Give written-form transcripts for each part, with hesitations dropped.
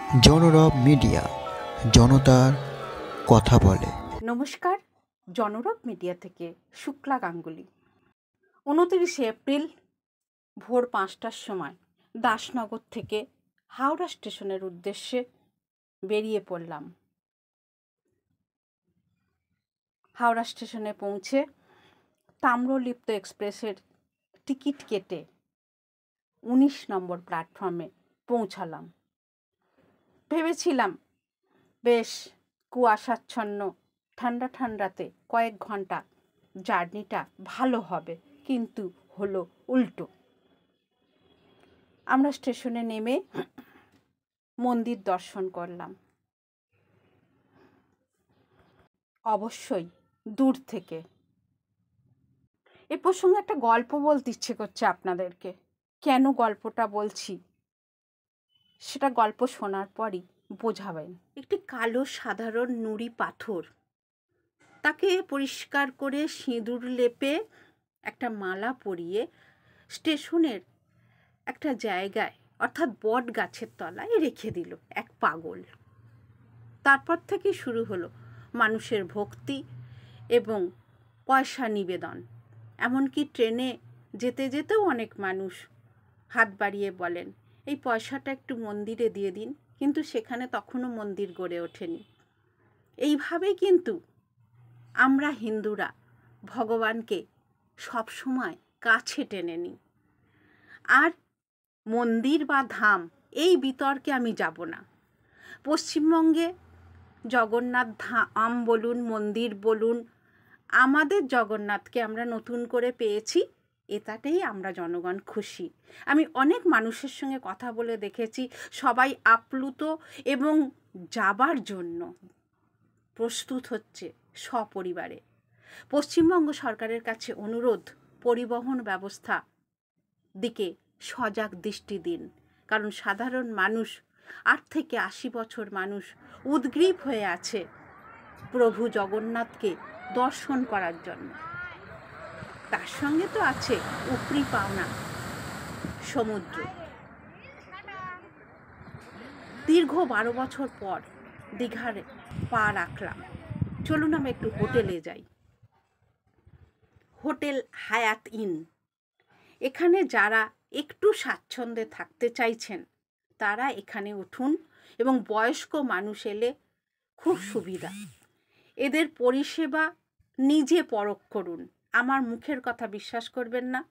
জনরব media, জনতার কথা বলে। নমস্কার, জনরব মিডিয়া থেকে শুক্লা গাঙ্গুলি। 29 এপ্রিল ভোর 5টার সময় দাসনগর থেকে হাওড়া স্টেশনের উদ্দেশ্যে বেরিয়ে পড়লাম। হাওড়া স্টেশনে পৌঁছে তাম্রলিপ্ত এক্সপ্রেসের টিকিট কেটে 19 নম্বর প্ল্যাটফর্মে পৌঁছালাম। ভেবেছিলাম বেশ কুয়াশাচ্ছন্ন ঠান্ডা ঠান্ডাতে কয়েক ঘন্টা জার্নিটা ভালো হবে, কিন্তু হলো উল্টো। আমরা স্টেশনে নেমে মন্দির দর্শন করলাম, অবশ্যই দূর থেকে। এ প্রসঙ্গে একটা গল্প বলতে ইচ্ছে করছে আপনাদেরকে। কেন গল্পটা বলছি সেটা গল্প শোনার পরই বোঝাবেন। একটি কালো সাধারণ নুড়ি পাথর, তাকে পরিষ্কার করে সিঁদুর লেপে একটা মালা পরিয়ে স্টেশনের একটা জায়গায়, অর্থাৎ বট গাছের তলায় রেখে দিল এক পাগল। তারপর থেকে শুরু হলো মানুষের ভক্তি এবং পয়সা নিবেদন। এমনকি ট্রেনে যেতে যেতেও অনেক মানুষ হাত বাড়িয়ে বলেন, এই পয়সাটা একটু মন্দিরে দিয়ে দিন, কিন্তু সেখানে তখনও মন্দির গড়ে ওঠেনি। এইভাবেই কিন্তু আমরা হিন্দুরা ভগবানকে সবসময় কাছে টেনে নিই। আর মন্দির বা ধাম, এই বিতর্কে আমি যাব না। পশ্চিমবঙ্গে জগন্নাথ ধাম বলুন, মন্দির বলুন, আমাদের জগন্নাথকে আমরা নতুন করে পেয়েছি, এটাতেই আমরা জনগণ খুশি। আমি অনেক মানুষের সঙ্গে কথা বলে দেখেছি, সবাই আপ্লুত এবং যাবার জন্য প্রস্তুত হচ্ছে সপরিবারে। পশ্চিমবঙ্গ সরকারের কাছে অনুরোধ, পরিবহন ব্যবস্থা দিকে সজাগ দৃষ্টি দিন। কারণ সাধারণ মানুষ, 8 থেকে 80 বছর মানুষ উদ্গ্রীব হয়ে আছে প্রভু জগন্নাথকে দর্শন করার জন্য। তার সঙ্গে তো আছে উপরি পাওনা সমুদ্র। দীর্ঘ 12 বছর পর দীঘার পা রাখলাম। চলুন আমরা একটু হোটেলে যাই। হোটেল হায়াত ইন। এখানে যারা একটু স্বাচ্ছন্দ্যে থাকতে চাইছেন তারা এখানে উঠুন, এবং বয়স্ক মানুষ এলে খুব সুবিধা। এদের পরিষেবা নিজে পরখ করুন, আমার মুখের কথা বিশ্বাস করবেন না।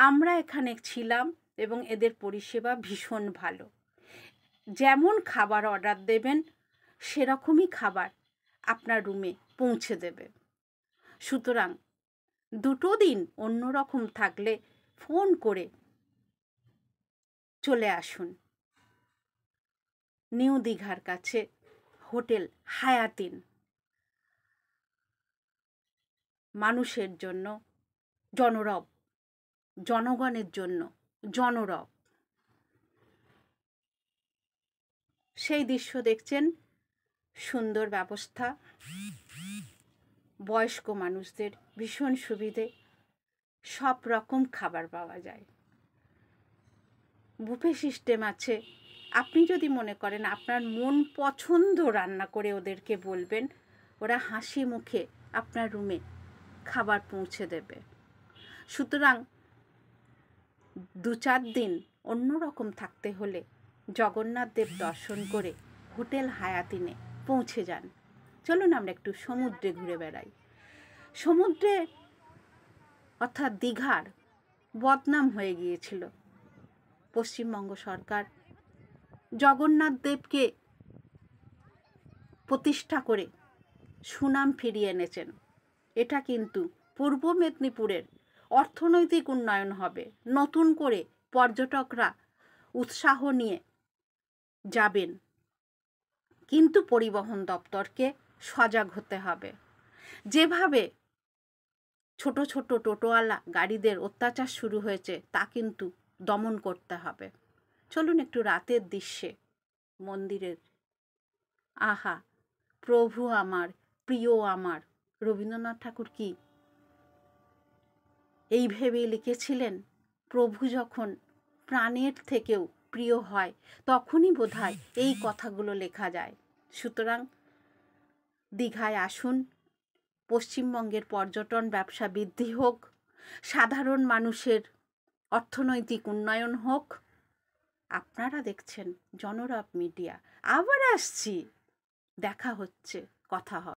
আমরা এখানে ছিলাম এবং এদের পরিষেবা ভীষণ ভালো। যেমন খাবার অর্ডার দেবেন সেরকমই খাবার আপনার রুমে পৌঁছে দেবে। সুতরাং 2 দিন অন্যরকম থাকলে ফোন করে চলে আসুন নিউ দীঘার কাছে হোটেল হায়াত ইন। মানুষের জন্য জনরব, জনগণের জন্য জনরব। সেই দৃশ্য দেখছেন, সুন্দর ব্যবস্থা, বয়স্ক মানুষদের ভীষণ সুবিধে, সব রকম খাবার পাওয়া যায়। বুফে সিস্টেম আছে। আপনি যদি মনে করেন আপনার মন পছন্দ রান্না করে ওদেরকে বলবেন, ওরা হাসি মুখে আপনার রুমে খাবার পৌঁছে দেবে। সুতরাং 2-4 দিন অন্যরকম থাকতে হলে জগন্নাথ দেব দর্শন করে হোটেল হায়াত ইনে পৌঁছে যান। চলুন আমরা একটু সমুদ্রে ঘুরে বেড়াই। সমুদ্রে অর্থাৎ দীঘার বদনাম হয়ে গিয়েছিল। পশ্চিমবঙ্গ সরকার জগন্নাথ দেবকে প্রতিষ্ঠা করে সুনাম ফিরিয়ে এনেছেন। এটা কিন্তু পূর্ব মেদিনীপুরের অর্থনৈতিক উন্নয়ন হবে। নতুন করে পর্যটকরা উৎসাহ নিয়ে যাবেন, কিন্তু পরিবহন দপ্তরকে সজাগ হতে হবে। যেভাবে ছোট ছোট টোটোওয়ালা গাড়িদের অত্যাচার শুরু হয়েছে তা কিন্তু দমন করতে হবে। চলুন একটু রাতের দৃশ্যে মন্দিরের, আহা প্রভু আমার, প্রিয় আমার। রবীন্দ্রনাথ ঠাকুর কি এই ভেবে লিখেছিলেন, প্রভু যখন প্রাণের থেকেও প্রিয় হয়, তখনই বোধহয় এই কথাগুলো লেখা যায়। সুতরাং দীঘায় আসুন, পশ্চিমবঙ্গের পর্যটন ব্যবসা বৃদ্ধি হোক, সাধারণ মানুষের অর্থনৈতিক উন্নয়ন হোক। আপনারা দেখছেন জনরব মিডিয়া। আবার আসছি, দেখা হচ্ছে, কথা হবে।